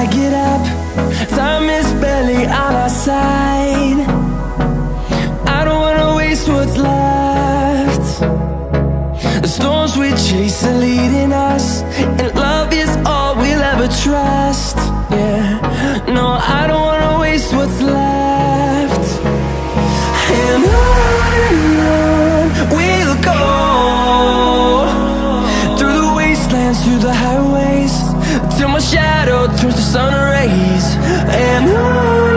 I get up, time is barely on our side. I don't wanna waste what's left. The storms we chase are leading us, and love is all we'll ever trust. Yeah, no, I don't wanna waste what's left. And on we'll go, through the wastelands, through the highways, till my shadow turns to sun rays. And on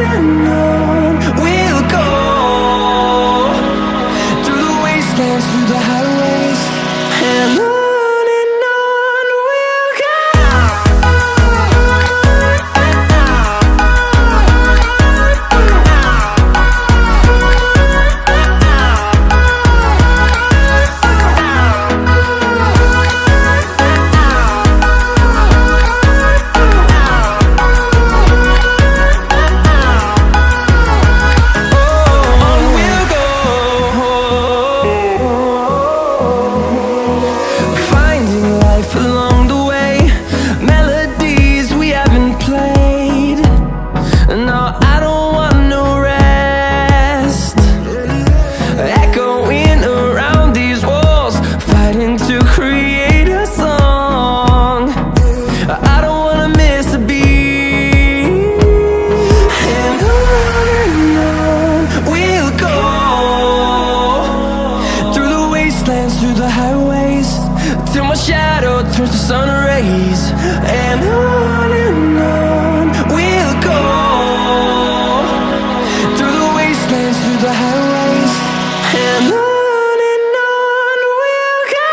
we'll go, through the wastelands, through the highways, and on we'll go. Through the highways, till my shadow turns to sun rays. And on we'll go, through the wastelands, through the highways, and on we'll go.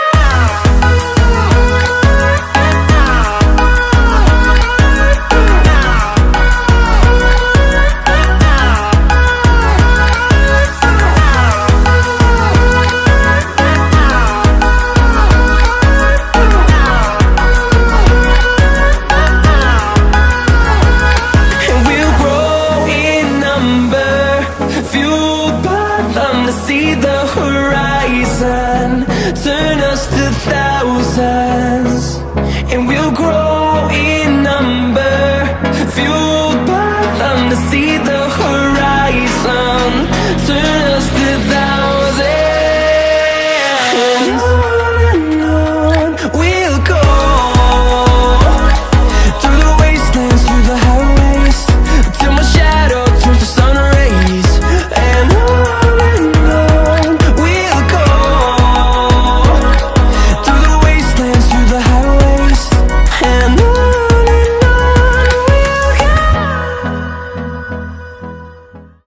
See the horizon turn us to thousands, and we'll grow in number, fueled by them to see the